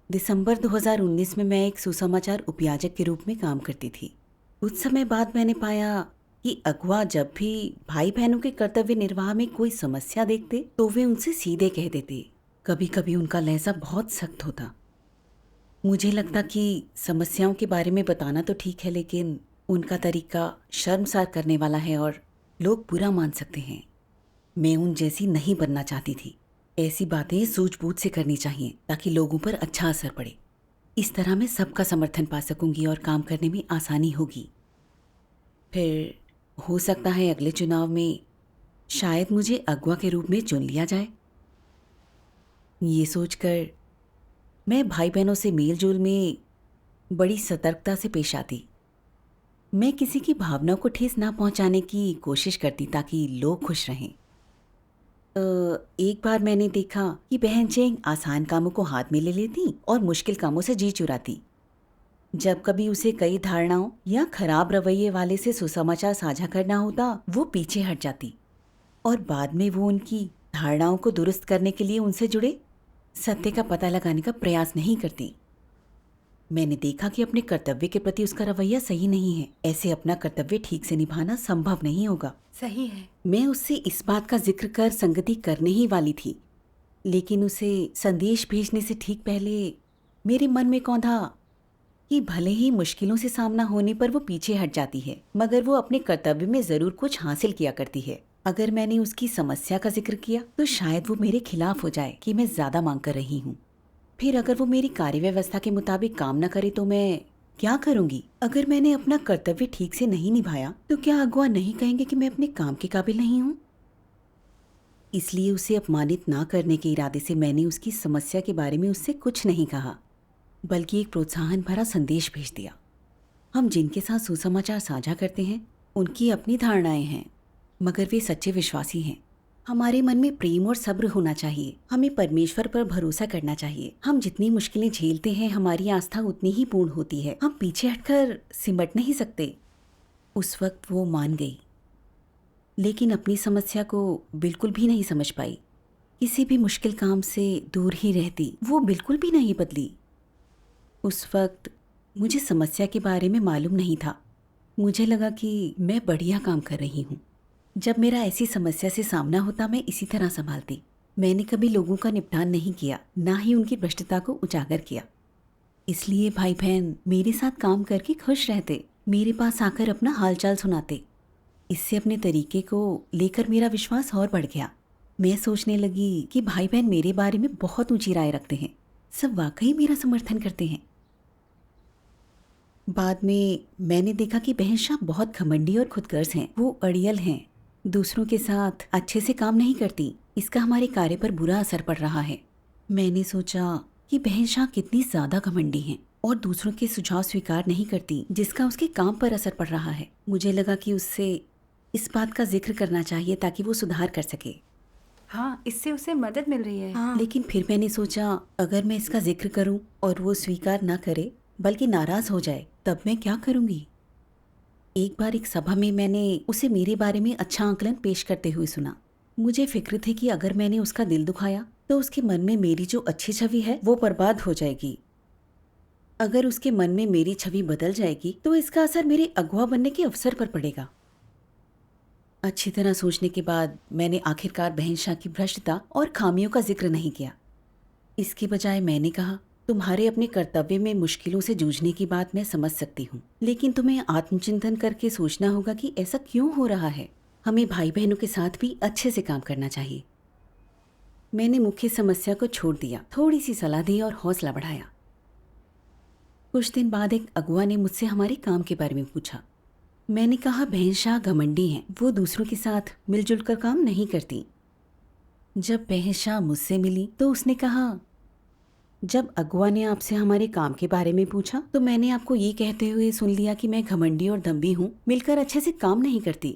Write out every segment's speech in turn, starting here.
दिसंबर 2019 में मैं एक सुसमाचार उपयाजक के रूप में काम करती थी। कुछ समय बाद मैंने पाया कि अगुआ जब भी भाई बहनों के कर्तव्य निर्वाह में कोई समस्या देखते तो वे उनसे सीधे कह देते। कभी कभी उनका लहजा बहुत सख्त होता। मुझे लगता कि समस्याओं के बारे में बताना तो ठीक है, लेकिन उनका तरीका शर्मसार करने वाला है और लोग बुरा मान सकते हैं। मैं उन जैसी नहीं बनना चाहती थी। ऐसी बातें सूझबूझ से करनी चाहिए ताकि लोगों पर अच्छा असर पड़े। इस तरह मैं सबका समर्थन पा सकूंगी और काम करने में आसानी होगी। फिर हो सकता है अगले चुनाव में शायद मुझे अगवा के रूप में चुन लिया जाए। ये सोचकर मैं भाई बहनों से मेल जोल में बड़ी सतर्कता से पेश आती। मैं किसी की भावना को ठेस ना पहुंचाने की कोशिश करती ताकि लोग खुश रहें। एक बार मैंने देखा कि बहन चेंग आसान कामों को हाथ में ले लेती और मुश्किल कामों से जी चुराती। जब कभी उसे कई धारणाओं या खराब रवैये वाले से सुसमाचार साझा करना होता, वो पीछे हट जाती और बाद में वो उनकी धारणाओं को दुरुस्त करने के लिए उनसे जुड़े सत्य का पता लगाने का प्रयास नहीं करती। मैंने देखा कि अपने कर्तव्य के प्रति उसका रवैया सही नहीं है। ऐसे अपना कर्तव्य ठीक से निभाना संभव नहीं होगा। सही है। मैं उससे इस बात का जिक्र कर संगति करने ही वाली थी, लेकिन उसे संदेश भेजने से ठीक पहले मेरे मन में कौंधा कि भले ही मुश्किलों से सामना होने पर वो पीछे हट जाती है, मगर वो अपने कर्तव्य में जरूर कुछ हासिल किया करती है। अगर मैंने उसकी समस्या का जिक्र किया तो शायद वो मेरे खिलाफ हो जाए कि मैं ज्यादा मांग कर रही हूँ। फिर अगर वो मेरी कार्य व्यवस्था के मुताबिक काम न करे तो मैं क्या करूंगी? अगर मैंने अपना कर्तव्य ठीक से नहीं निभाया तो क्या अगुआ नहीं कहेंगे कि मैं अपने काम के काबिल नहीं हूँ? इसलिए उसे अपमानित ना करने के इरादे से मैंने उसकी समस्या के बारे में उससे कुछ नहीं कहा, बल्कि एक प्रोत्साहन भरा संदेश भेज दिया। हम जिनके साथ सुसमाचार साझा करते हैं उनकी अपनी धारणाएं हैं, मगर वे सच्चे विश्वासी हैं। हमारे मन में प्रेम और सब्र होना चाहिए। हमें परमेश्वर पर भरोसा करना चाहिए। हम जितनी मुश्किलें झेलते हैं हमारी आस्था उतनी ही पूर्ण होती है। हम पीछे हटकर सिमट नहीं सकते। उस वक्त वो मान गई, लेकिन अपनी समस्या को बिल्कुल भी नहीं समझ पाई। किसी भी मुश्किल काम से दूर ही रहती। वो बिल्कुल भी नहीं बदली। उस वक्त मुझे समस्या के बारे में मालूम नहीं था। मुझे लगा कि मैं बढ़िया काम कर रही हूँ। जब मेरा ऐसी समस्या से सामना होता मैं इसी तरह संभालती। मैंने कभी लोगों का निपटान नहीं किया, ना ही उनकी भ्रष्टता को उजागर किया। इसलिए भाई बहन मेरे साथ काम करके खुश रहते, मेरे पास आकर अपना हालचाल सुनाते। इससे अपने तरीके को लेकर मेरा विश्वास और बढ़ गया। मैं सोचने लगी कि भाई बहन मेरे बारे में बहुत ऊंची राय रखते हैं, सब वाकई मेरा समर्थन करते हैं। बाद में मैंने देखा कि बहन शाह बहुत घमंडी और खुदगर्ज हैं। वो अड़ियल हैं, दूसरों के साथ अच्छे से काम नहीं करती। इसका हमारे कार्य पर बुरा असर पड़ रहा है। मैंने सोचा कि बहन शाह कितनी ज्यादा घमंडी हैं और दूसरों के सुझाव स्वीकार नहीं करती, जिसका उसके काम पर असर पड़ रहा है। मुझे लगा कि उससे इस बात का जिक्र करना चाहिए ताकि वो सुधार कर सके। हाँ, इससे उसे मदद मिल रही है। हाँ। लेकिन फिर मैंने सोचा अगर मैं इसका जिक्र करूं और वो स्वीकार ना करे बल्कि नाराज हो जाए, तब मैं क्या करूंगी? एक बार एक सभा में मैंने उसे मेरे बारे में अच्छा आकलन पेश करते हुए सुना। मुझे फिक्र थी कि अगर मैंने उसका दिल दुखाया तो उसके मन में मेरी जो अच्छी छवि है वो बर्बाद हो जाएगी। अगर उसके मन में मेरी छवि बदल जाएगी तो इसका असर मेरे अगुआ बनने के अवसर पर पड़ेगा। अच्छी तरह सोचने के बाद मैंने आखिरकार बहन शाह की भ्रष्टता और खामियों का जिक्र नहीं किया। इसके बजाय मैंने कहा, तुम्हारे अपने कर्तव्य में मुश्किलों से जूझने की बात मैं समझ सकती हूँ, लेकिन तुम्हें आत्मचिंतन करके सोचना होगा कि ऐसा क्यों हो रहा है। हमें भाई बहनों के साथ भी अच्छे से काम करना चाहिए। मैंने मुख्य समस्या को छोड़ दिया, थोड़ी सी सलाह दी और हौसला बढ़ाया। कुछ दिन बाद एक अगुआ ने मुझसे हमारे काम के बारे में पूछा। मैंने कहा बहन शाह घमंडी हैं, वो दूसरों के साथ मिलजुल कर काम नहीं करती। जब बहन शाह मुझसे मिली तो उसने कहा, जब अगुआ ने आपसे हमारे काम के बारे में पूछा तो मैंने आपको ये कहते हुए सुन लिया कि मैं घमंडी और दम्भी हूँ, मिलकर अच्छे से काम नहीं करती।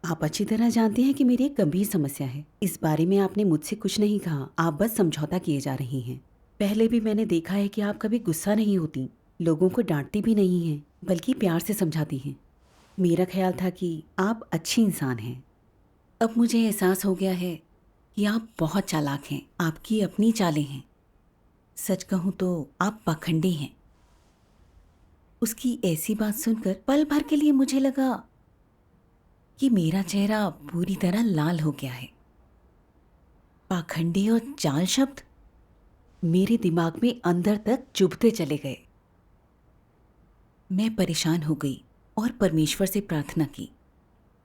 आप अच्छी तरह जानते हैं कि मेरी एक गंभीर समस्या है। इस बारे में आपने मुझसे कुछ नहीं कहा, आप बस समझौता किए जा रही हैं। पहले भी मैंने देखा है कि आप कभी गुस्सा नहीं होती, लोगों को डांटती भी नहीं हैं, बल्कि प्यार से समझाती हैं। मेरा ख्याल था कि आप अच्छी इंसान हैं। अब मुझे एहसास हो गया है कि आप बहुत चालाक हैं, आपकी अपनी चालें हैं। सच कहूं तो आप पाखंडी हैं। उसकी ऐसी बात सुनकर पल भर के लिए मुझे लगा कि मेरा चेहरा पूरी तरह लाल हो गया है। पाखंडी और चाल शब्द मेरे दिमाग में अंदर तक चुभते चले गए। मैं परेशान हो गई और परमेश्वर से प्रार्थना की।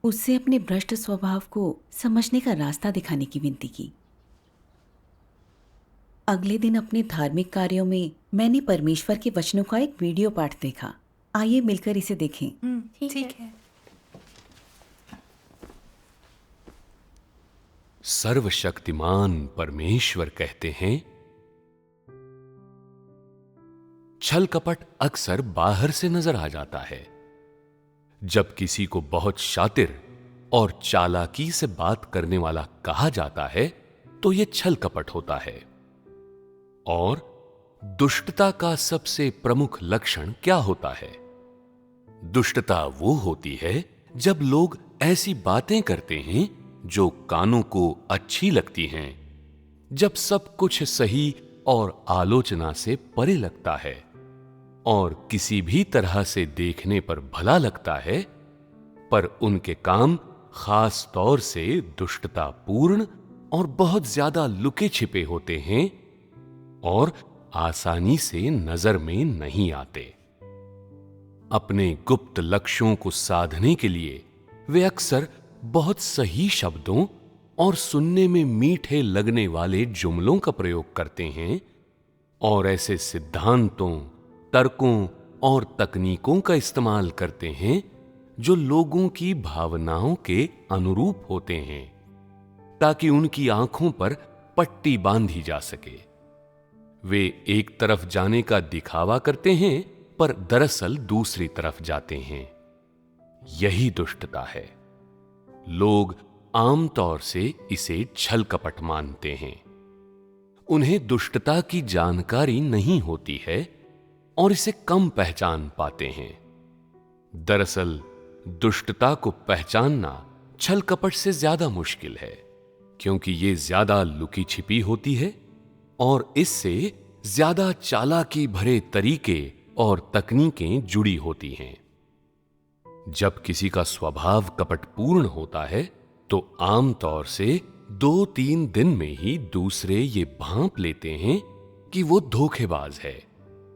उससे अपने भ्रष्ट स्वभाव को समझने का रास्ता दिखाने की विनती की। अगले दिन अपने धार्मिक कार्यों में मैंने परमेश्वर के वचनों का एक वीडियो पाठ देखा। आइए मिलकर इसे देखें। ठीक है। सर्वशक्तिमान परमेश्वर कहते हैं, छल कपट अक्सर बाहर से नजर आ जाता है। जब किसी को बहुत शातिर और चालाकी से बात करने वाला कहा जाता है तो यह छल कपट होता है। और दुष्टता का सबसे प्रमुख लक्षण क्या होता है? दुष्टता वो होती है जब लोग ऐसी बातें करते हैं जो कानों को अच्छी लगती हैं, जब सब कुछ सही और आलोचना से परे लगता है और किसी भी तरह से देखने पर भला लगता है, पर उनके काम खास तौर से दुष्टतापूर्ण और बहुत ज्यादा लुके छिपे होते हैं और आसानी से नजर में नहीं आते। अपने गुप्त लक्ष्यों को साधने के लिए वे अक्सर बहुत सही शब्दों और सुनने में मीठे लगने वाले जुमलों का प्रयोग करते हैं और ऐसे सिद्धांतों, तर्कों और तकनीकों का इस्तेमाल करते हैं जो लोगों की भावनाओं के अनुरूप होते हैं, ताकि उनकी आंखों पर पट्टी बांधी जा सके। वे एक तरफ जाने का दिखावा करते हैं पर दरअसल दूसरी तरफ जाते हैं। यही दुष्टता है। लोग आमतौर से इसे छल कपट मानते हैं। उन्हें दुष्टता की जानकारी नहीं होती है और इसे कम पहचान पाते हैं। दरअसल दुष्टता को पहचानना छल कपट से ज्यादा मुश्किल है, क्योंकि यह ज्यादा लुकी छिपी होती है और इससे ज्यादा चालाकी भरे तरीके और तकनीकें जुड़ी होती हैं। जब किसी का स्वभाव कपटपूर्ण होता है तो आमतौर से 2-3 दिन में ही दूसरे ये भांप लेते हैं कि वो धोखेबाज है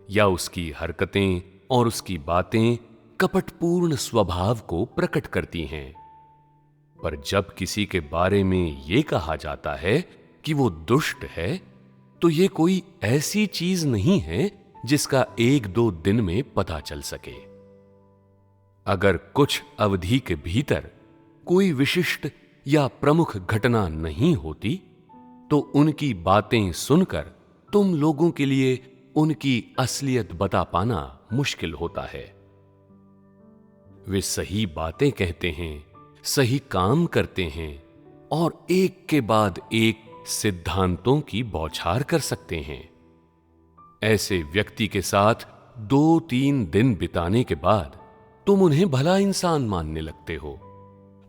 या उसकी हरकतें और उसकी बातें कपटपूर्ण स्वभाव को प्रकट करती हैं। पर जब किसी के बारे में यह कहा जाता है कि वो दुष्ट है, तो ये कोई ऐसी चीज नहीं है जिसका 1-2 दिन में पता चल सके। अगर कुछ अवधि के भीतर कोई विशिष्ट या प्रमुख घटना नहीं होती, तो उनकी बातें सुनकर तुम लोगों के लिए उनकी असलियत बता पाना मुश्किल होता है। वे सही बातें कहते हैं, सही काम करते हैं और एक के बाद एक सिद्धांतों की बौछार कर सकते हैं। ऐसे व्यक्ति के साथ 2-3 दिन बिताने के बाद तुम उन्हें भला इंसान मानने लगते हो,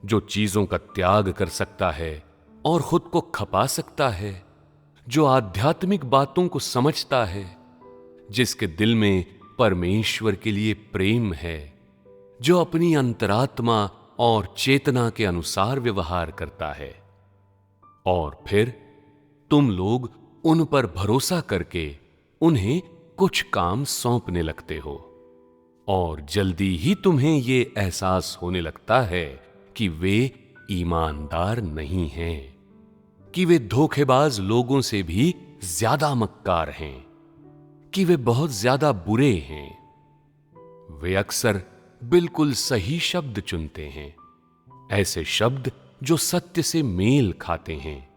जो चीजों का त्याग कर सकता है और खुद को खपा सकता है, जो आध्यात्मिक बातों को समझता है, जिसके दिल में परमेश्वर के लिए प्रेम है, जो अपनी अंतरात्मा और चेतना के अनुसार व्यवहार करता है। और फिर तुम लोग उन पर भरोसा करके उन्हें कुछ काम सौंपने लगते हो और जल्दी ही तुम्हें यह एहसास होने लगता है कि वे ईमानदार नहीं हैं, कि वे धोखेबाज लोगों से भी ज्यादा मक्कार हैं, कि वे बहुत ज्यादा बुरे हैं। वे अक्सर बिल्कुल सही शब्द चुनते हैं, ऐसे शब्द जो सत्य से मेल खाते हैं,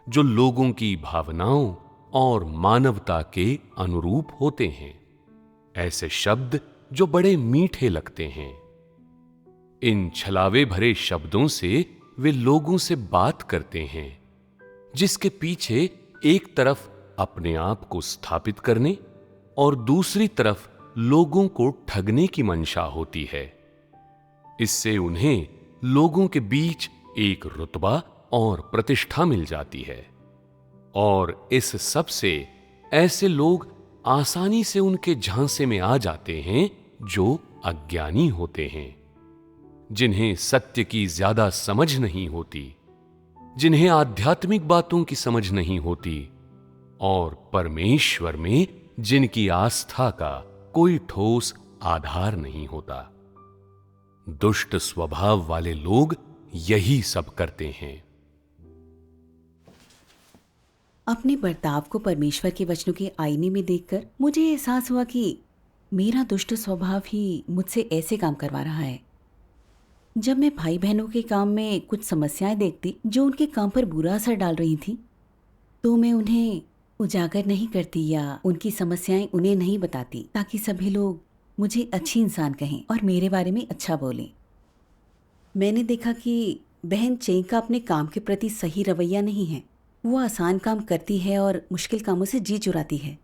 जो लोगों की भावनाओं और मानवता के अनुरूप होते हैं, ऐसे शब्द जो बड़े मीठे लगते हैं। इन छलावे भरे शब्दों से वे लोगों से बात करते हैं, जिसके पीछे एक तरफ अपने आप को स्थापित करने और दूसरी तरफ लोगों को ठगने की मंशा होती है। इससे उन्हें लोगों के बीच एक रुतबा और प्रतिष्ठा मिल जाती है और इस सब से ऐसे लोग आसानी से उनके झांसे में आ जाते हैं जो अज्ञानी होते हैं, जिन्हें सत्य की ज्यादा समझ नहीं होती, जिन्हें आध्यात्मिक बातों की समझ नहीं होती और परमेश्वर में जिनकी आस्था का कोई ठोस आधार नहीं होता। दुष्ट स्वभाव वाले लोग यही सब करते हैं। अपने बर्ताव को परमेश्वर के वचनों के आईने में देखकर मुझे एहसास हुआ कि मेरा दुष्ट स्वभाव ही मुझसे ऐसे काम करवा रहा है। जब मैं भाई बहनों के काम में कुछ समस्याएं देखती जो उनके काम पर बुरा असर डाल रही थी, तो मैं उन्हें उजागर नहीं करती या उनकी समस्याएं उन्हें नहीं बताती, ताकि सभी लोग मुझे अच्छी इंसान कहें और मेरे बारे में अच्छा बोलें। मैंने देखा कि बहन चें का अपने काम के प्रति सही रवैया नहीं है। वो आसान काम करती है और मुश्किल कामों से जी चुराती है।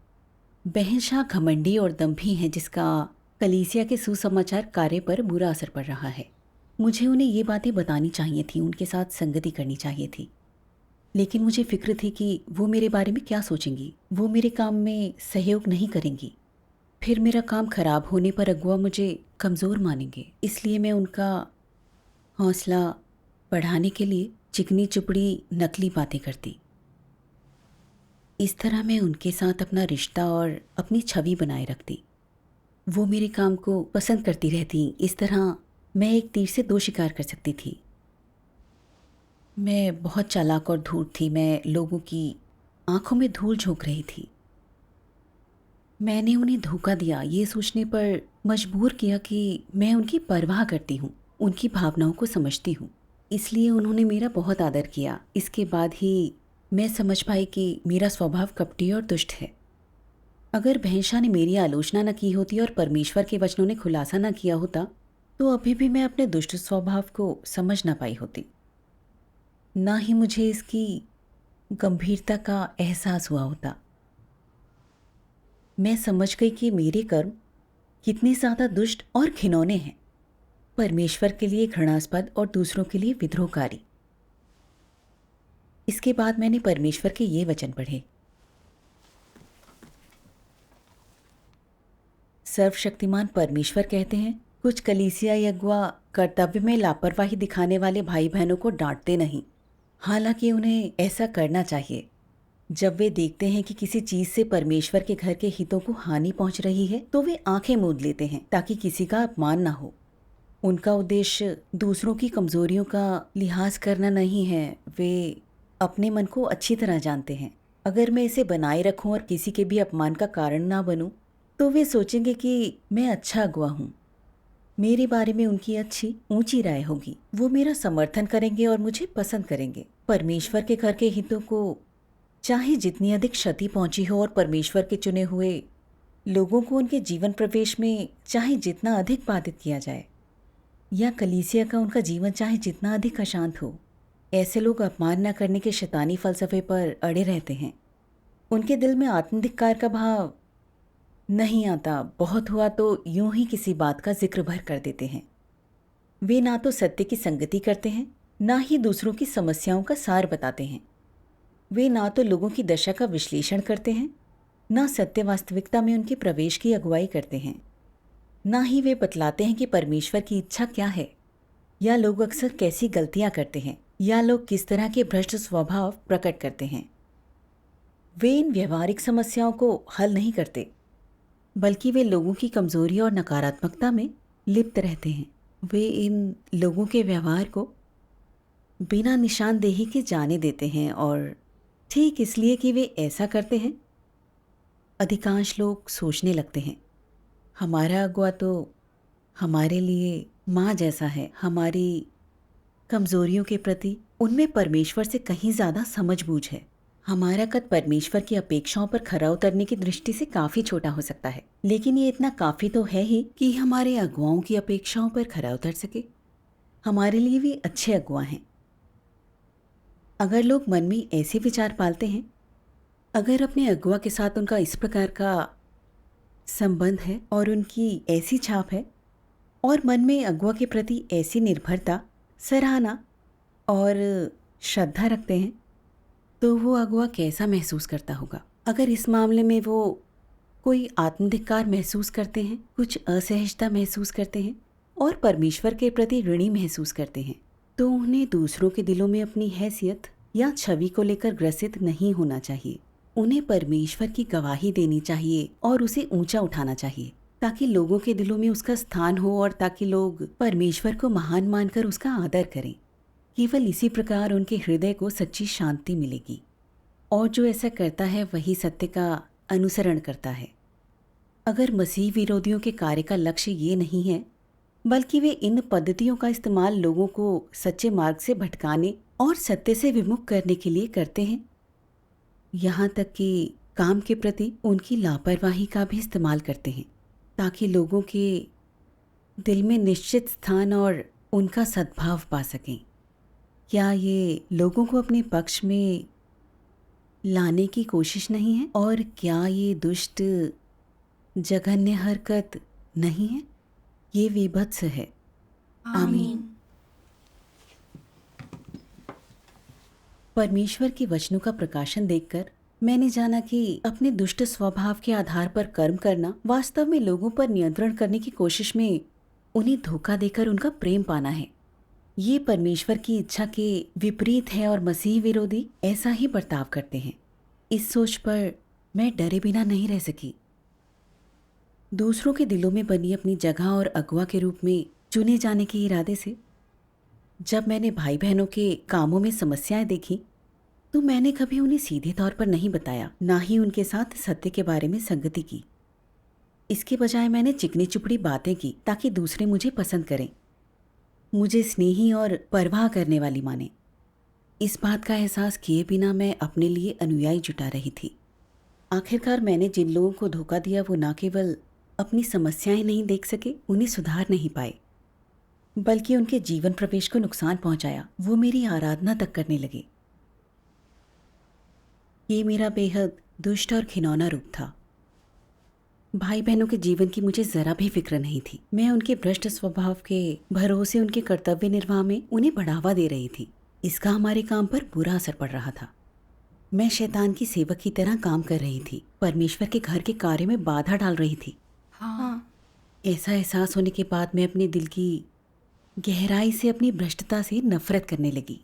बहन शाह घमंडी और दम्भी है, जिसका कलीसिया के सुसमाचार कार्य पर बुरा असर पड़ रहा है। मुझे उन्हें ये बातें बतानी चाहिए थी, उनके साथ संगति करनी चाहिए थी, लेकिन मुझे फिक्र थी कि वो मेरे बारे में क्या सोचेंगी। वो मेरे काम में सहयोग नहीं करेंगी, फिर मेरा काम खराब होने पर अगुआ मुझे कमज़ोर मानेंगे। इसलिए मैं उनका हौसला बढ़ाने के लिए चिकनी चुपड़ी नकली बातें करती। इस तरह मैं उनके साथ अपना रिश्ता और अपनी छवि बनाए रखती। वो मेरे काम को पसंद करती रहती। इस तरह मैं एक तीर से दो शिकार कर सकती थी। मैं बहुत चालाक और धूर्त थी। मैं लोगों की आंखों में धूल झोंक रही थी। मैंने उन्हें धोखा दिया, ये सोचने पर मजबूर किया कि मैं उनकी परवाह करती हूँ, उनकी भावनाओं को समझती हूँ। इसलिए उन्होंने मेरा बहुत आदर किया। इसके बाद ही मैं समझ पाई कि मेरा स्वभाव कपटी और दुष्ट है। अगर बहनशाह ने मेरी आलोचना न की होती और परमेश्वर के वचनों ने खुलासा न किया होता, तो अभी भी मैं अपने दुष्ट स्वभाव को समझ ना पाई होती। ना ही मुझे इसकी गंभीरता का एहसास हुआ होता। मैं समझ गई कि मेरे कर्म कितने ज़्यादा दुष्ट और घिनौने हैं, परमेश्वर के लिए घृणास्पद और दूसरों के लिए विद्रोहकारी। इसके बाद मैंने परमेश्वर के ये वचन पढ़े। सर्वशक्तिमान परमेश्वर कहते हैं, कुछ कलीसियाई अगुआ कर्तव्य में लापरवाही दिखाने वाले भाई बहनों को डांटते नहीं, हालांकि उन्हें ऐसा करना चाहिए। जब वे देखते हैं कि किसी चीज से परमेश्वर के घर के हितों को हानि पहुंच रही है, तो वे आंखें मूंद लेते हैं ताकि किसी का अपमान ना हो। उनका उद्देश्य दूसरों की कमजोरियों का लिहाज करना नहीं है। वे अपने मन को अच्छी तरह जानते हैं। अगर मैं इसे बनाए रखूं और किसी के भी अपमान का कारण ना बनूं, तो वे सोचेंगे कि मैं अच्छा अगुआ हूं। मेरे बारे में उनकी अच्छी ऊंची राय होगी। वो मेरा समर्थन करेंगे और मुझे पसंद करेंगे। परमेश्वर के घर के हितों को चाहे जितनी अधिक क्षति पहुंची हो और परमेश्वर के चुने हुए लोगों को उनके जीवन प्रवेश में चाहे जितना अधिक बाधित किया जाए, या कलीसिया का उनका जीवन चाहे जितना अधिक अशांत हो, ऐसे लोग अपमान न करने के शैतानी फलसफे पर अड़े रहते हैं। उनके दिल में आत्मधिक्कार का भाव नहीं आता। बहुत हुआ तो यूं ही किसी बात का जिक्र भर कर देते हैं। वे ना तो सत्य की संगति करते हैं, ना ही दूसरों की समस्याओं का सार बताते हैं। वे ना तो लोगों की दशा का विश्लेषण करते हैं, ना सत्य वास्तविकता में उनके प्रवेश की अगुवाई करते हैं। ना ही वे बतलाते हैं कि परमेश्वर की इच्छा क्या है, या लोग अक्सर कैसी गलतियां करते हैं, या लोग किस तरह के भ्रष्ट स्वभाव प्रकट करते हैं। वे इन व्यवहारिक समस्याओं को हल नहीं करते, बल्कि वे लोगों की कमजोरी और नकारात्मकता में लिप्त रहते हैं। वे इन लोगों के व्यवहार को बिना निशानदेही के जाने देते हैं, और ठीक इसलिए कि वे ऐसा करते हैं, अधिकांश लोग सोचने लगते हैं, हमारा अगुआ तो हमारे लिए माँ जैसा है। हमारी कमजोरियों के प्रति उनमें परमेश्वर से कहीं ज़्यादा समझबूझ है। हमारा कद परमेश्वर की अपेक्षाओं पर खरा उतरने की दृष्टि से काफ़ी छोटा हो सकता है, लेकिन ये इतना काफ़ी तो है ही कि हमारे अगुआओं की अपेक्षाओं पर खरा उतर सके। हमारे लिए भी अच्छे अगुआ हैं। अगर लोग मन में ऐसे विचार पालते हैं, अगर अपने अगुआ के साथ उनका इस प्रकार का संबंध है और उनकी ऐसी छाप है, और मन में अगुआ के प्रति ऐसी निर्भरता, सराहना और श्रद्धा रखते हैं, तो वो अगुआ कैसा महसूस करता होगा। अगर इस मामले में वो कोई आत्मधिक्कार महसूस करते हैं, कुछ असहजता महसूस करते हैं और परमेश्वर के प्रति ऋणी महसूस करते हैं, तो उन्हें दूसरों के दिलों में अपनी हैसियत या छवि को लेकर ग्रसित नहीं होना चाहिए। उन्हें परमेश्वर की गवाही देनी चाहिए और उसे ऊंचा उठाना चाहिए, ताकि लोगों के दिलों में उसका स्थान हो और ताकि लोग परमेश्वर को महान मानकर उसका आदर करें। केवल इसी प्रकार उनके हृदय को सच्ची शांति मिलेगी, और जो ऐसा करता है वही सत्य का अनुसरण करता है। अगर मसीह विरोधियों के कार्य का लक्ष्य ये नहीं है, बल्कि वे इन पद्धतियों का इस्तेमाल लोगों को सच्चे मार्ग से भटकाने और सत्य से विमुख करने के लिए करते हैं, यहाँ तक कि काम के प्रति उनकी लापरवाही का भी इस्तेमाल करते हैं, ताकि लोगों के दिल में निश्चित स्थान और उनका सद्भाव पा सकें, क्या ये लोगों को अपने पक्ष में लाने की कोशिश नहीं है? और क्या ये दुष्ट जघन्य हरकत नहीं है? ये विभत्स है। आमीन। परमेश्वर के वचनों का प्रकाशन देखकर मैंने जाना कि अपने दुष्ट स्वभाव के आधार पर कर्म करना वास्तव में लोगों पर नियंत्रण करने की कोशिश में उन्हें धोखा देकर उनका प्रेम पाना है। ये परमेश्वर की इच्छा के विपरीत है और मसीह विरोधी ऐसा ही बर्ताव करते हैं। इस सोच पर मैं डरे बिना नहीं रह सकी। दूसरों के दिलों में बनी अपनी जगह और अगुआ के रूप में चुने जाने के इरादे से जब मैंने भाई बहनों के कामों में समस्याएं देखी, तो मैंने कभी उन्हें सीधे तौर पर नहीं बताया, ना ही उनके साथ सत्य के बारे में संगति की। इसके बजाय मैंने चिकनी चुपड़ी बातें की ताकि दूसरे मुझे पसंद करें, मुझे स्नेही और परवाह करने वाली माने। इस बात का एहसास किए बिना मैं अपने लिए अनुयायी जुटा रही थी। आखिरकार मैंने जिन लोगों को धोखा दिया वो न केवल अपनी समस्याएं नहीं देख सके, उन्हें सुधार नहीं पाए, बल्कि उनके जीवन प्रवेश को नुकसान पहुंचाया। वो मेरी आराधना तक करने लगे। ये मेरा बेहद दुष्ट और घिनौना रूप था। भाई बहनों के जीवन की मुझे जरा भी फिक्र नहीं थी। मैं उनके भ्रष्ट स्वभाव के भरोसे उनके कर्तव्य निर्वाह में उन्हें बढ़ावा दे रही थी। इसका हमारे काम पर बुरा असर पड़ रहा था। मैं शैतान की सेवक की तरह काम कर रही थी, परमेश्वर के घर के कार्य में बाधा डाल रही थी। हाँ। ऐसा एहसास होने के बाद मैं अपने दिल की गहराई से अपनी भ्रष्टता से नफरत करने लगी।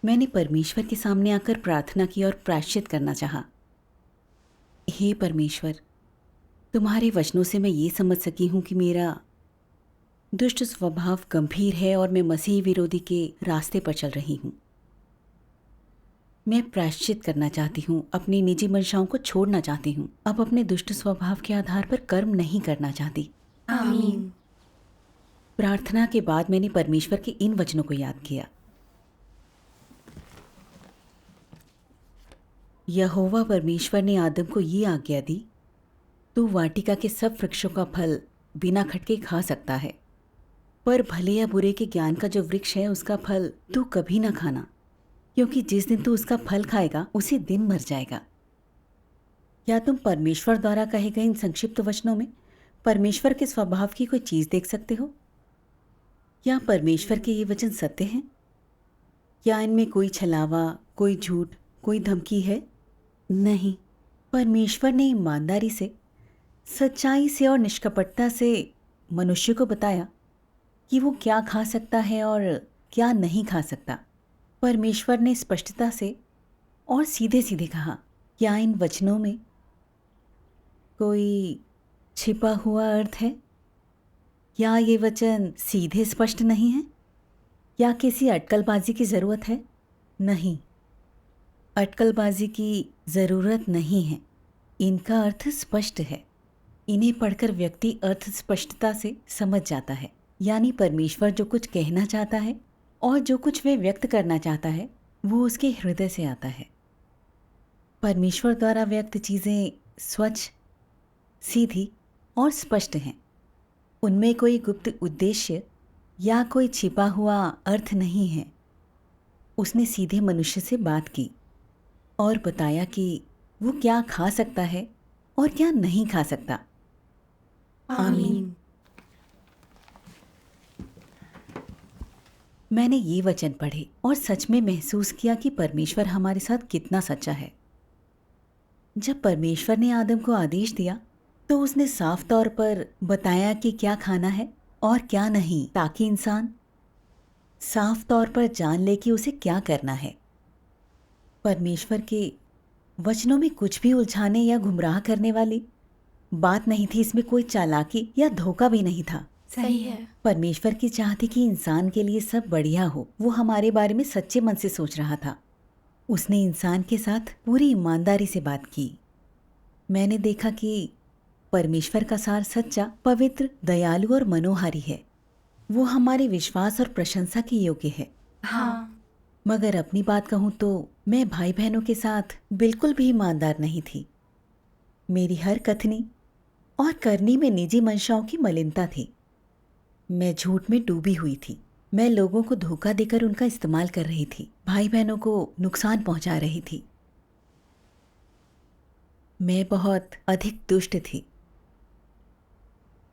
मैंने परमेश्वर के सामने आकर प्रार्थना की और प्रायश्चित करना चाहा। हे परमेश्वर, तुम्हारे वचनों से मैं ये समझ सकी हूँ कि मेरा दुष्ट स्वभाव गंभीर है और मैं मसीह विरोधी के रास्ते पर चल रही हूँ। मैं प्रायश्चित करना चाहती हूँ, अपनी निजी मंशाओं को छोड़ना चाहती हूँ। अब अपने दुष्ट स्वभाव के आधार पर कर्म नहीं करना चाहती। आमीन। प्रार्थना के बाद मैंने परमेश्वर के इन वचनों को याद किया। यहोवा परमेश्वर ने आदम को ये आज्ञा दी, तू वाटिका के सब वृक्षों का फल बिना खटके खा सकता है, पर भले या बुरे के ज्ञान का जो वृक्ष है उसका फल तू कभी ना खाना, क्योंकि जिस दिन तू उसका फल खाएगा उसी दिन मर जाएगा। क्या तुम परमेश्वर द्वारा कहे गए इन संक्षिप्त वचनों में परमेश्वर के स्वभाव की कोई चीज देख सकते हो? क्या परमेश्वर के ये वचन सत्य हैं? क्या इनमें कोई छलावा, कोई झूठ, कोई धमकी है? नहीं। परमेश्वर ने ईमानदारी से, सच्चाई से और निष्कपटता से मनुष्य को बताया कि वो क्या खा सकता है और क्या नहीं खा सकता। परमेश्वर ने स्पष्टता से और सीधे सीधे कहा। क्या इन वचनों में कोई छिपा हुआ अर्थ है? क्या ये वचन सीधे स्पष्ट नहीं है? क्या किसी अटकलबाजी की ज़रूरत है? नहीं, अटकलबाजी की ज़रूरत नहीं है। इनका अर्थ स्पष्ट है। इन्हें पढ़कर व्यक्ति अर्थ स्पष्टता से समझ जाता है। यानी परमेश्वर जो कुछ कहना चाहता है और जो कुछ वे व्यक्त करना चाहता है वो उसके हृदय से आता है। परमेश्वर द्वारा व्यक्त चीज़ें स्वच्छ, सीधी और स्पष्ट हैं। उनमें कोई गुप्त उद्देश्य या कोई छिपा हुआ अर्थ नहीं है। उसने सीधे मनुष्य से बात की और बताया कि वो क्या खा सकता है और क्या नहीं खा सकता। आमीन। मैंने ये वचन पढ़े और सच में महसूस किया कि परमेश्वर हमारे साथ कितना सच्चा है। जब परमेश्वर ने आदम को आदेश दिया तो उसने साफ तौर पर बताया कि क्या खाना है और क्या नहीं, ताकि इंसान साफ तौर पर जान ले कि उसे क्या करना है। परमेश्वर के वचनों में कुछ भी उलझाने या गुमराह करने वाली बात नहीं थी। इसमें कोई चालाकी या धोखा भी नहीं था। सही है। परमेश्वर की चाह थी कि इंसान के लिए सब बढ़िया हो। वो हमारे बारे में सच्चे मन से सोच रहा था। उसने इंसान के साथ पूरी ईमानदारी से बात की। मैंने देखा कि परमेश्वर का सार सच्चा, पवित्र, दयालु और मनोहारी है। वो हमारे विश्वास और प्रशंसा के योग्य है। हाँ। मगर अपनी बात कहूँ तो मैं भाई बहनों के साथ बिल्कुल भी ईमानदार नहीं थी। मेरी हर कथनी और करनी में निजी मंशाओं की मलिनता थी। मैं झूठ में डूबी हुई थी। मैं लोगों को धोखा देकर उनका इस्तेमाल कर रही थी, भाई बहनों को नुकसान पहुंचा रही थी। मैं बहुत अधिक दुष्ट थी।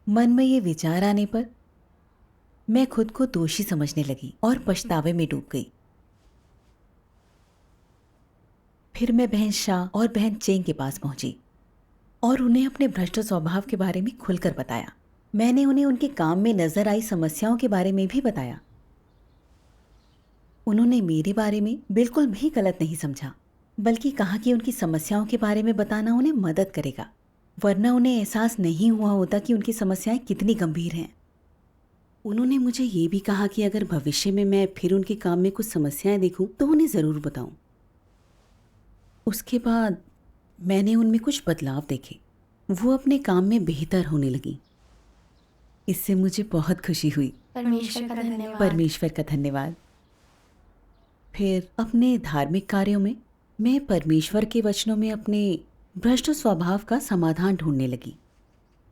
मन में ये विचार आने पर मैं खुद को दोषी समझने लगी और पछतावे में डूब गई। फिर मैं बहन शाह और बहन चेंग के पास पहुंची और उन्हें अपने भ्रष्ट स्वभाव के बारे में खुलकर बताया। मैंने उन्हें उनके काम में नजर आई समस्याओं के बारे में भी बताया। उन्होंने मेरे बारे में बिल्कुल भी गलत नहीं समझा, बल्कि कहा कि उनकी समस्याओं के बारे में बताना उन्हें मदद करेगा, वरना उन्हें एहसास नहीं हुआ होता कि उनकी समस्याएं कितनी गंभीर हैं। उन्होंने मुझे ये भी कहा कि अगर भविष्य में मैं फिर उनके काम में कुछ समस्याएं देखूं तो उन्हें ज़रूर बताऊं। उसके बाद मैंने उनमें कुछ बदलाव देखे। वो अपने काम में बेहतर होने लगी। इससे मुझे बहुत खुशी हुई। परमेश्वर का धन्यवाद। परमेश्वर का धन्यवाद। फिर अपने धार्मिक कार्यों में मैं परमेश्वर के वचनों में अपने भ्रष्ट स्वभाव का समाधान ढूंढने लगी।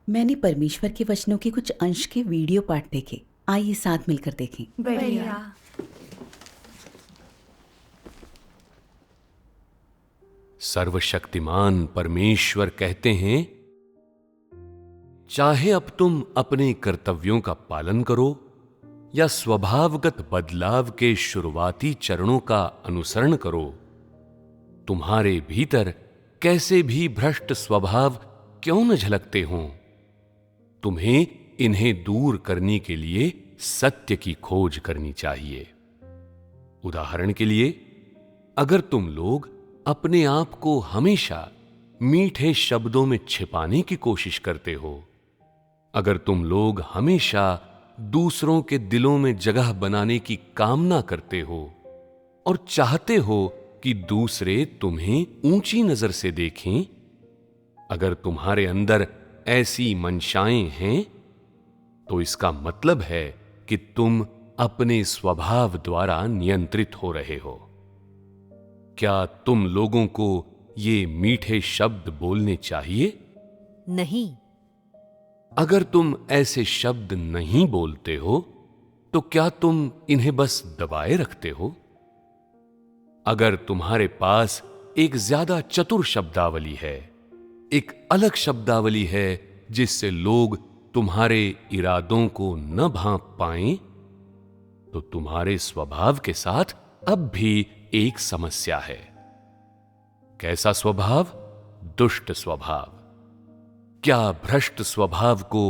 मैंने परमेश्वर के वचनों के कुछ अंश के वीडियो पाठ देखे। आइए साथ मिलकर देखें। बढ़िया। सर्वशक्तिमान परमेश्वर कहते हैं, चाहे अब तुम अपने कर्तव्यों का पालन करो या स्वभावगत बदलाव के शुरुआती चरणों का अनुसरण करो, तुम्हारे भीतर कैसे भी भ्रष्ट स्वभाव क्यों न झलकते हों, तुम्हें इन्हें दूर करने के लिए सत्य की खोज करनी चाहिए। उदाहरण के लिए, अगर तुम लोग अपने आप को हमेशा मीठे शब्दों में छिपाने की कोशिश करते हो, अगर तुम लोग हमेशा दूसरों के दिलों में जगह बनाने की कामना करते हो और चाहते हो कि दूसरे तुम्हें ऊंची नजर से देखें, अगर तुम्हारे अंदर ऐसी मंशाएं हैं, तो इसका मतलब है कि तुम अपने स्वभाव द्वारा नियंत्रित हो रहे हो। क्या तुम लोगों को ये मीठे शब्द बोलने चाहिए? नहीं। अगर तुम ऐसे शब्द नहीं बोलते हो, तो क्या तुम इन्हें बस दबाए रखते हो? अगर तुम्हारे पास एक ज्यादा चतुर शब्दावली है, एक अलग शब्दावली है जिससे लोग तुम्हारे इरादों को न भांप पाएं, तो तुम्हारे स्वभाव के साथ अब भी एक समस्या है। कैसा स्वभाव? दुष्ट स्वभाव। क्या भ्रष्ट स्वभाव को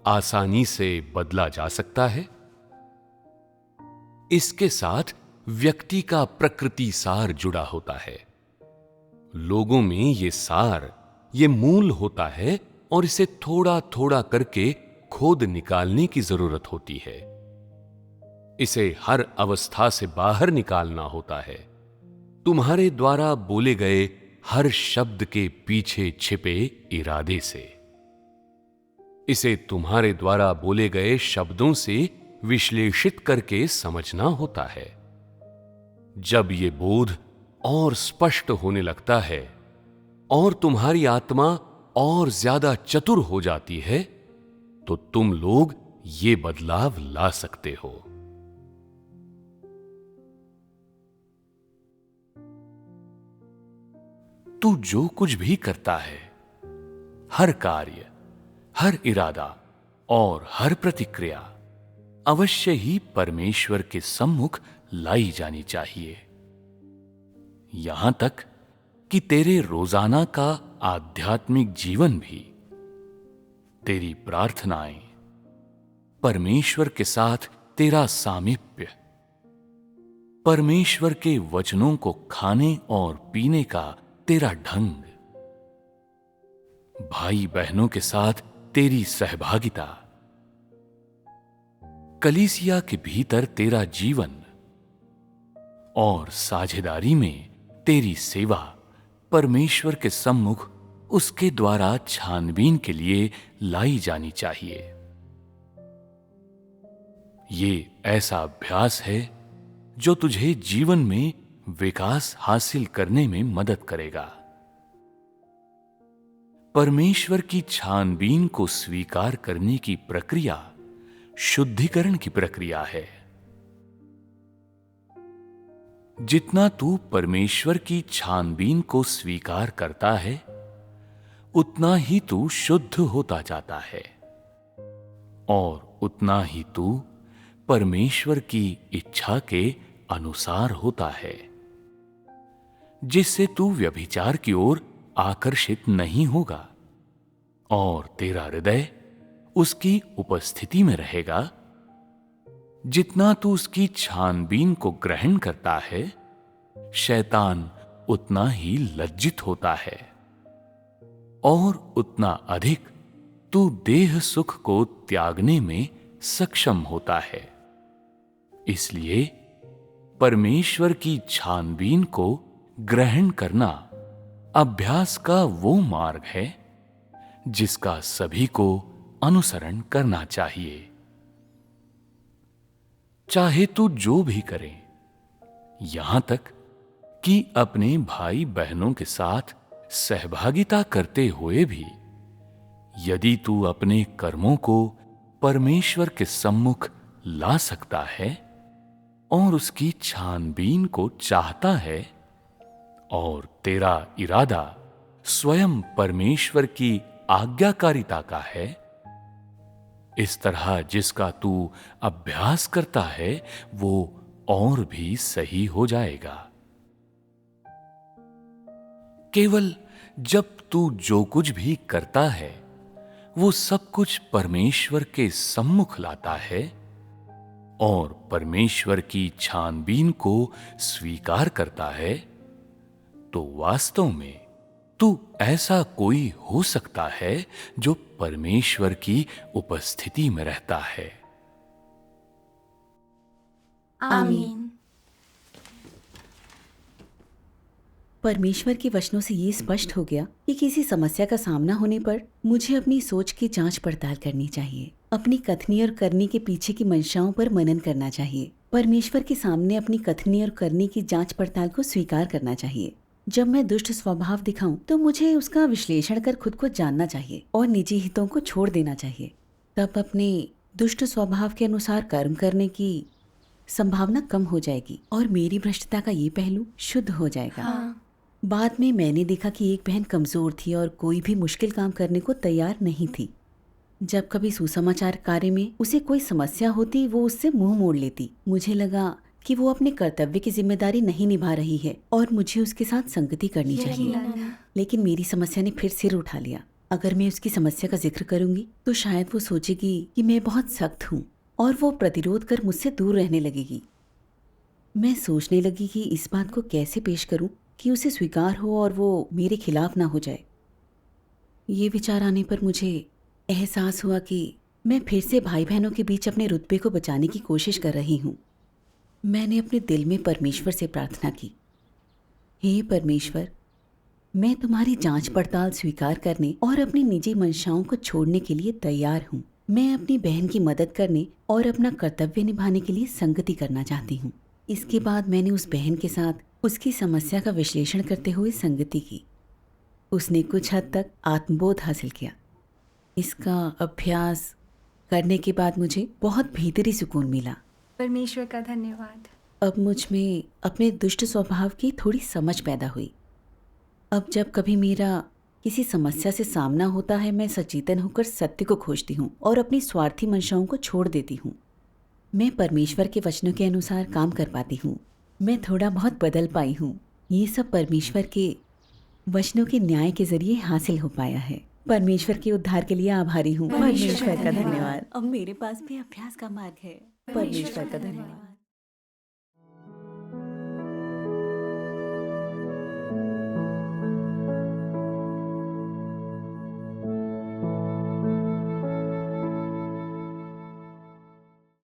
आसानी से बदला जा सकता है? इसके साथ व्यक्ति का प्रकृति सार जुड़ा होता है। लोगों में ये सार, ये मूल होता है और इसे थोड़ा थोड़ा करके खोद निकालने की जरूरत होती है। इसे हर अवस्था से बाहर निकालना होता है। तुम्हारे द्वारा बोले गए हर शब्द के पीछे छिपे इरादे से। इसे तुम्हारे द्वारा बोले गए शब्दों से विश्लेषित करके समझना होता है। जब ये बोध और स्पष्ट होने लगता है और तुम्हारी आत्मा और ज्यादा चतुर हो जाती है, तो तुम लोग ये बदलाव ला सकते हो। तू जो कुछ भी करता है, हर कार्य, हर इरादा और हर प्रतिक्रिया अवश्य ही परमेश्वर के सम्मुख लाई जानी चाहिए। यहां तक कि तेरे रोजाना का आध्यात्मिक जीवन भी, तेरी प्रार्थनाएं, परमेश्वर के साथ तेरा सामीप्य, परमेश्वर के वचनों को खाने और पीने का तेरा ढंग, भाई बहनों के साथ तेरी सहभागिता, कलीसिया के भीतर तेरा जीवन और साझेदारी में तेरी सेवा परमेश्वर के सम्मुख उसके द्वारा छानबीन के लिए लाई जानी चाहिए। ये ऐसा अभ्यास है जो तुझे जीवन में विकास हासिल करने में मदद करेगा। परमेश्वर की छानबीन को स्वीकार करने की प्रक्रिया शुद्धिकरण की प्रक्रिया है। जितना तू परमेश्वर की छानबीन को स्वीकार करता है, उतना ही तू शुद्ध होता जाता है और उतना ही तू परमेश्वर की इच्छा के अनुसार होता है, जिससे तू व्यभिचार की ओर आकर्षित नहीं होगा और तेरा हृदय उसकी उपस्थिति में रहेगा। जितना तू उसकी छानबीन को ग्रहण करता है, शैतान उतना ही लज्जित होता है और उतना अधिक तू देह सुख को त्यागने में सक्षम होता है। इसलिए परमेश्वर की छानबीन को ग्रहण करना अभ्यास का वो मार्ग है जिसका सभी को अनुसरण करना चाहिए। चाहे तू जो भी करे, यहां तक कि अपने भाई बहनों के साथ सहभागिता करते हुए भी, यदि तू अपने कर्मों को परमेश्वर के सम्मुख ला सकता है और उसकी छानबीन को चाहता है और तेरा इरादा स्वयं परमेश्वर की आज्ञाकारिता का है, इस तरह जिसका तू अभ्यास करता है वो और भी सही हो जाएगा। केवल जब तू जो कुछ भी करता है वो सब कुछ परमेश्वर के सम्मुख लाता है और परमेश्वर की छानबीन को स्वीकार करता है, तो वास्तव में तू ऐसा कोई हो सकता है जो परमेश्वर की उपस्थिति में रहता है। आमीन। परमेश्वर के वचनों से ये स्पष्ट हो गया कि किसी समस्या का सामना होने पर मुझे अपनी सोच की जांच पड़ताल करनी चाहिए, अपनी कथनी और करनी के पीछे की मंशाओं पर मनन करना चाहिए, परमेश्वर के सामने अपनी कथनी और करनी की जांच पड़ताल को स्वीकार करना चाहिए। जब मैं दुष्ट स्वभाव दिखाऊं तो मुझे उसका विश्लेषण कर खुद को जानना चाहिए और निजी हितों को छोड़ देना चाहिए। तब अपने दुष्ट स्वभाव के अनुसार कर्म करने की संभावना कम हो जाएगी और मेरी भ्रष्टता का ये पहलू शुद्ध हो जाएगा। हाँ। बाद में मैंने देखा कि एक बहन कमजोर थी और कोई भी मुश्किल काम करने को तैयार नहीं थी। जब कभी सुसमाचार कार्य में उसे कोई समस्या होती वो उससे मुंह मोड़ लेती। मुझे लगा कि वो अपने कर्तव्य की जिम्मेदारी नहीं निभा रही है और मुझे उसके साथ संगति करनी चाहिए। लेकिन मेरी समस्या ने फिर सिर उठा लिया। अगर मैं उसकी समस्या का जिक्र करूंगी तो शायद वो सोचेगी कि मैं बहुत सख्त हूँ और वो प्रतिरोध कर मुझसे दूर रहने लगेगी। मैं सोचने लगी कि इस बात को कैसे पेश करूं कि उसे स्वीकार हो और वो मेरे खिलाफ ना हो जाए। ये विचार आने पर मुझे एहसास हुआ कि मैं फिर से भाई बहनों के बीच अपने रुतबे को बचाने की कोशिश कर रही हूँ। मैंने अपने दिल में परमेश्वर से प्रार्थना की, हे परमेश्वर, मैं तुम्हारी जांच पड़ताल स्वीकार करने और अपनी निजी मंशाओं को छोड़ने के लिए तैयार हूँ। मैं अपनी बहन की मदद करने और अपना कर्तव्य निभाने के लिए संगति करना चाहती हूँ। इसके बाद मैंने उस बहन के साथ उसकी समस्या का विश्लेषण करते हुए संगति की। उसने कुछ हद तक आत्मबोध हासिल किया। इसका अभ्यास करने के बाद मुझे बहुत भीतरी सुकून मिला। परमेश्वर का धन्यवाद। अब मुझ में अपने दुष्ट स्वभाव की थोड़ी समझ पैदा हुई। अब जब कभी मेरा किसी समस्या से सामना होता है, मैं सचेतन होकर सत्य को खोजती हूँ और अपनी स्वार्थी मंशाओं को छोड़ देती हूँ। मैं परमेश्वर के वचनों के अनुसार काम कर पाती हूँ। मैं थोड़ा बहुत बदल पाई हूँ। ये सब परमेश्वर के वचनों के न्याय के जरिए हासिल हो पाया है। परमेश्वर के उद्धार के लिए आभारी हूँ। परमेश्वर का धन्यवाद। अब मेरे पास भी अभ्यास का मार्ग है। परमेश्वर का धन्यवाद।